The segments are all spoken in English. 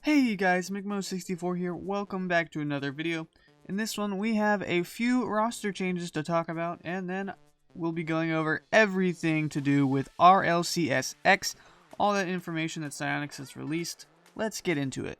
Hey you guys, McMo64 here, welcome back to another video. In this one we have a few roster changes to talk about, and then we'll be going over everything to do with RLCS X, all that information that Psyonix has released. Let's get into it.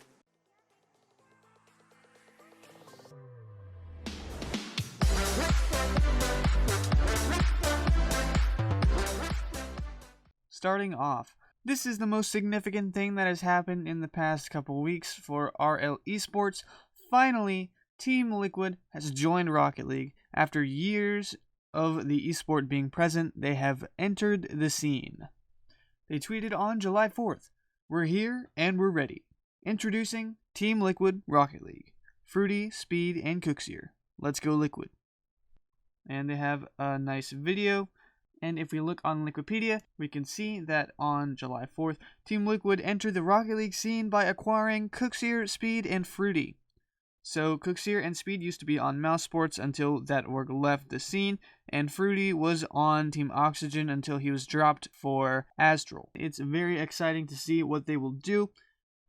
Starting off, this is the most significant thing that has happened in the past couple weeks for RLEsports. Finally, Team Liquid has joined Rocket League. After years of the esport being present, they have entered the scene. They tweeted on July 4th, "We're here and we're ready. Introducing Team Liquid Rocket League. Fruity, Speed, and Cooksier. Let's go Liquid." And they have a nice video. And if we look on Liquipedia, we can see that on July 4th, Team Liquid entered the Rocket League scene by acquiring Cooksier, Speed, and Fruity. So Cooksier and Speed used to be on Mouse Sports until that org left the scene, and Fruity was on Team Oxygen until he was dropped for Astral. It's very exciting to see what they will do.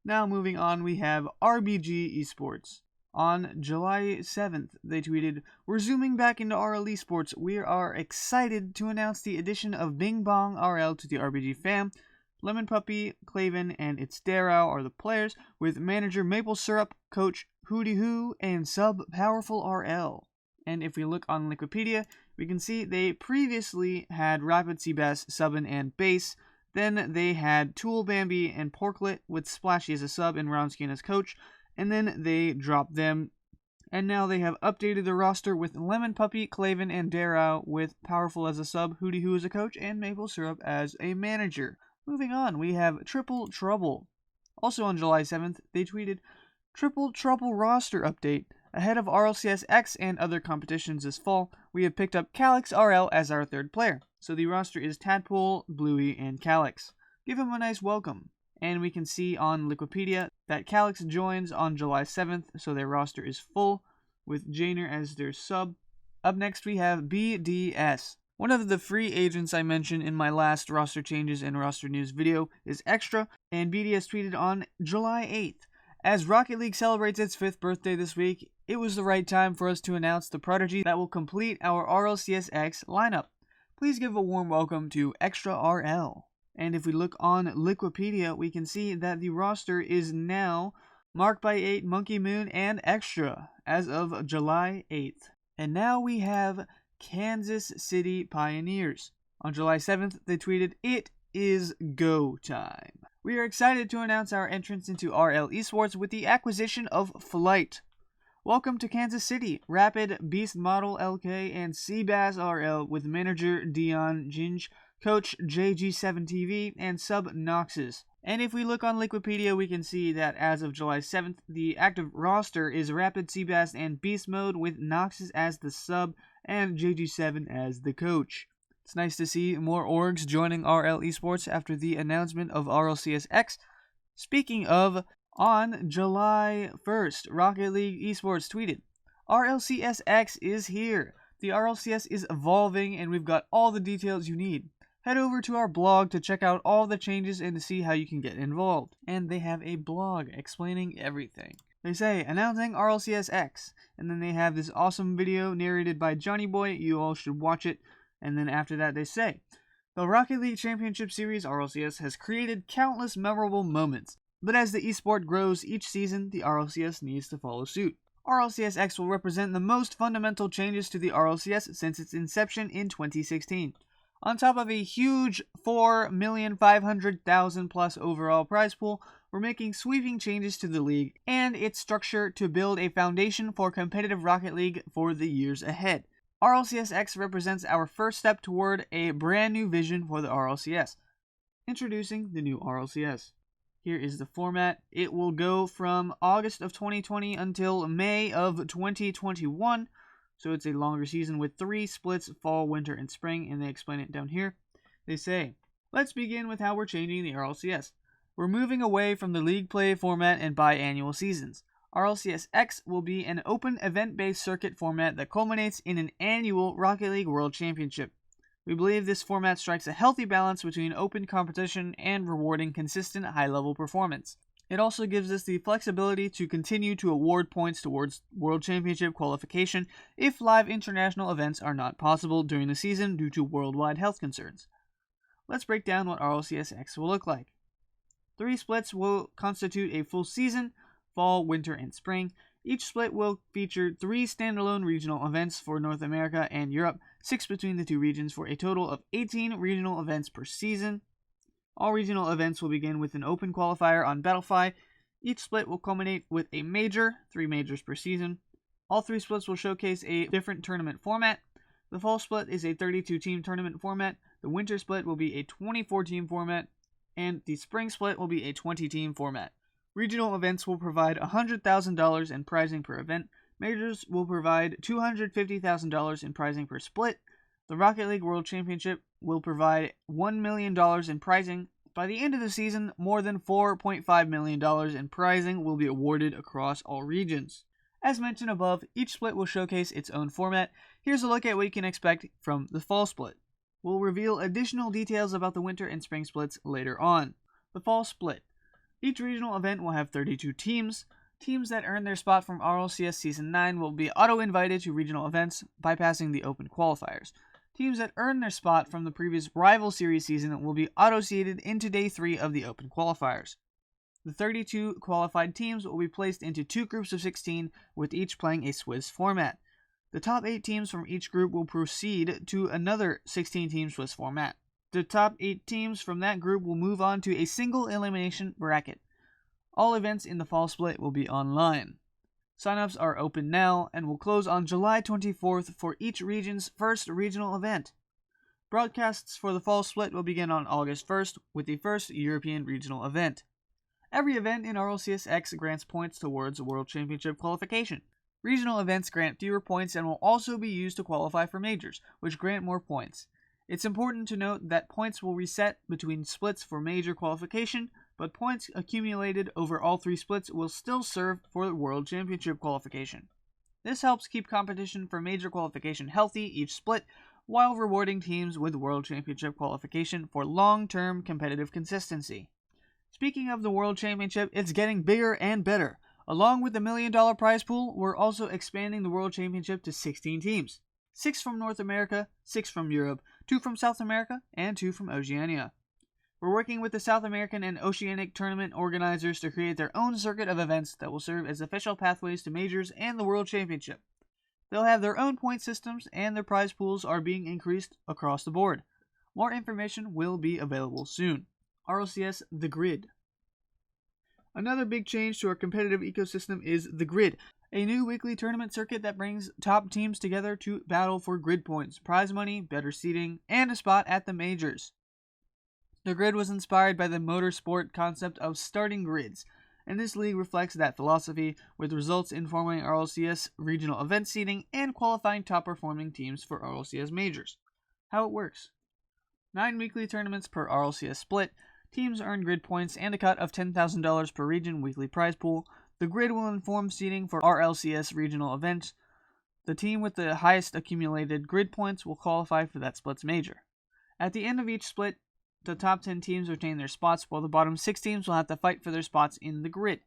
Now moving on, we have RBG Esports. On July 7th, they tweeted, "We're zooming back into RLEsports. We are excited to announce the addition of Bing Bong RL to the RBG fam. Lemon Puppy, Claven, and It's Darrow are the players, with manager Maple Syrup, coach Hootie Hoo, and sub Powerful RL." And if we look on Liquipedia, we can see they previously had Rapid Seabass, Subbin, and Base. Then they had Tool Bambi and Porklet, with Splashy as a sub and Roundskin as coach. And then they dropped them, and now they have updated the roster with Lemon Puppy, Claven, and Darrow, with Powerful as a sub, Hootie Hoo as a coach, and Maple Syrup as a manager. Moving on, we have Triple Trouble. Also on July 7th, they tweeted, "Triple Trouble roster update. Ahead of RLCS X and other competitions this fall, we have picked up Calyx RL as our third player. So the roster is Tadpole, Bluey, and Calyx. Give him a nice welcome." And we can see on Liquipedia that Calyx joins on July 7th, so their roster is full, with Janer as their sub. Up next we have BDS. One of the free agents I mentioned in my last roster changes and roster news video is Extra, and BDS tweeted on July 8th, "As Rocket League celebrates its 5th birthday this week, it was the right time for us to announce the prodigy that will complete our RLCS X lineup. Please give a warm welcome to Extra RL." And if we look on Liquipedia, we can see that the roster is now Mark by 8, Monkey Moon, and Extra as of July 8th. And now we have Kansas City Pioneers. On July 7th, they tweeted, "It is go time. We are excited to announce our entrance into RLEsports with the acquisition of Flight. Welcome to Kansas City, Rapid, Beast Model LK, and Seabass RL with manager Dion Ginge, coach JG7TV, and sub Noxus." And if we look on Liquipedia, we can see that as of July 7th, the active roster is Rapid, Seabass, and Beast Mode, with Noxus as the sub and JG7 as the coach. It's nice to see more orgs joining RLEsports after the announcement of RLCS X. Speaking of, on July 1st, Rocket League Esports tweeted, "RLCS X is here. The RLCS is evolving, and we've got all the details you need. Head over to our blog to check out all the changes and to see how you can get involved." And they have a blog explaining everything. They say, "Announcing RLCS X," and then they have this awesome video narrated by Johnny Boy. You all should watch it. And then after that they say, "The Rocket League Championship Series RLCS has created countless memorable moments, but as the esport grows each season, the RLCS needs to follow suit. RLCS X will represent the most fundamental changes to the RLCS since its inception in 2016. On top of a huge 4,500,000 plus overall prize pool, we're making sweeping changes to the league and its structure to build a foundation for competitive Rocket League for the years ahead. RLCS X represents our first step toward a brand new vision for the RLCS. Introducing the new RLCS. Here is the format. It will go from August of 2020 until May of 2021. So it's a longer season with 3 splits, fall, winter, and spring, and they explain it down here. They say, "Let's begin with how we're changing the RLCS. We're moving away from the league play format and biannual seasons. RLCS X will be an open event-based circuit format that culminates in an annual Rocket League World Championship. We believe this format strikes a healthy balance between open competition and rewarding consistent high-level performance. It also gives us the flexibility to continue to award points towards World Championship qualification if live international events are not possible during the season due to worldwide health concerns. Let's break down what RLCS X will look like. 3 splits will constitute a full season, fall, winter, and spring. Each split will feature 3 standalone regional events for North America and Europe, 6 between the 2 regions for a total of 18 regional events per season. All regional events will begin with an open qualifier on Battlefy. Each split will culminate with a major, 3 majors per season. All 3 splits will showcase a different tournament format. The fall split is a 32-team tournament format. The winter split will be a 24-team format. And the spring split will be a 20-team format. Regional events will provide $100,000 in prizing per event. Majors will provide $250,000 in prizing per split. The Rocket League World Championship will provide $1 million in prizing. By the end of the season, more than $4.5 million in prizing will be awarded across all regions. As mentioned above, each split will showcase its own format. Here's a look at what you can expect from the fall split. We'll reveal additional details about the winter and spring splits later on. The fall split. Each regional event will have 32 teams. Teams that earn their spot from RLCS Season 9 will be auto-invited to regional events, bypassing the open qualifiers. Teams that earn their spot from the previous Rival Series season will be auto-seeded into Day 3 of the open qualifiers. The 32 qualified teams will be placed into 2 groups of 16, with each playing a Swiss format. The top 8 teams from each group will proceed to another 16-team Swiss format. The top 8 teams from that group will move on to a single elimination bracket. All events in the fall split will be online. Signups are open now and will close on July 24th for each region's first regional event. Broadcasts for the fall split will begin on August 1st with the first European regional event. Every event in RLCS X grants points towards World Championship qualification. Regional events grant fewer points and will also be used to qualify for majors, which grant more points. It's important to note that points will reset between splits for major qualification, but points accumulated over all 3 splits will still serve for the World Championship qualification. This helps keep competition for major qualification healthy each split, while rewarding teams with World Championship qualification for long-term competitive consistency. Speaking of the World Championship, it's getting bigger and better. Along with the $1 million prize pool, we're also expanding the World Championship to 16 teams. 6 from North America, 6 from Europe, 2 from South America, and 2 from Oceania. We're working with the South American and Oceanic tournament organizers to create their own circuit of events that will serve as official pathways to majors and the World Championship. They'll have their own point systems, and their prize pools are being increased across the board. More information will be available soon. RLCS The Grid. Another big change to our competitive ecosystem is The Grid, a new weekly tournament circuit that brings top teams together to battle for grid points, prize money, better seating, and a spot at the majors. The Grid was inspired by the motorsport concept of starting grids, and this league reflects that philosophy, with results informing RLCS regional event seeding and qualifying top-performing teams for RLCS majors. How it works. 9 weekly tournaments per RLCS split, teams earn grid points and a cut of $10,000 per region weekly prize pool. The Grid will inform seeding for RLCS regional events. The team with the highest accumulated grid points will qualify for that split's major. At the end of each split, the top 10 teams retain their spots, while the bottom 6 teams will have to fight for their spots in the Grid.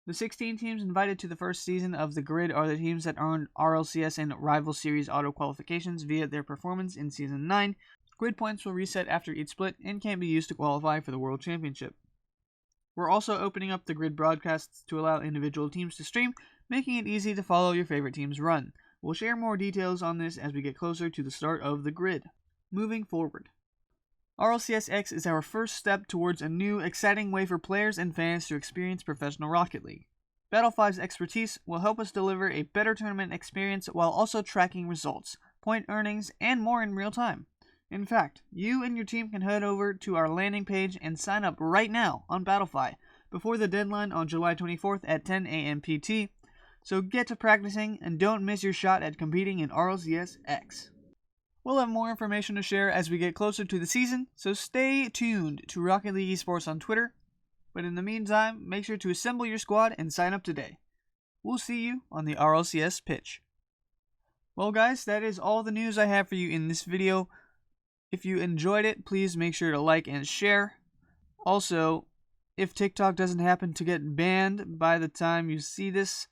The 16 teams invited to the first season of the Grid are the teams that earned RLCS and Rival Series auto qualifications via their performance in Season 9. Grid points will reset after each split and can be used to qualify for the World Championship. We're also opening up the Grid broadcasts to allow individual teams to stream, making it easy to follow your favorite team's run. We'll share more details on this as we get closer to the start of the Grid. Moving forward. RLCS X is our first step towards a new, exciting way for players and fans to experience professional Rocket League. Battle5's expertise will help us deliver a better tournament experience while also tracking results, point earnings, and more in real time. In fact, you and your team can head over to our landing page and sign up right now on Battlefy before the deadline on July 24th at 10 a.m. PT, so get to practicing and don't miss your shot at competing in RLCS X. We'll have more information to share as we get closer to the season, so stay tuned to Rocket League Esports on Twitter. But in the meantime, make sure to assemble your squad and sign up today. We'll see you on the RLCS pitch. Well guys, that is all the news I have for you in this video. If you enjoyed it, please make sure to like and share. Also, if TikTok doesn't happen to get banned by the time you see this,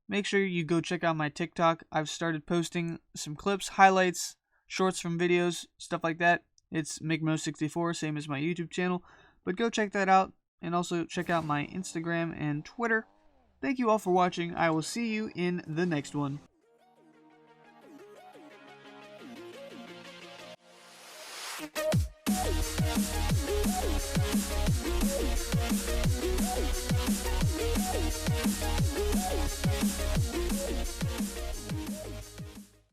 make sure you go check out my TikTok. I've started posting some clips, highlights, shorts from videos, stuff like that. It's McMo64, same as my YouTube channel. But go check that out, and also check out my Instagram and Twitter. Thank you all for watching. I will see you in the next one.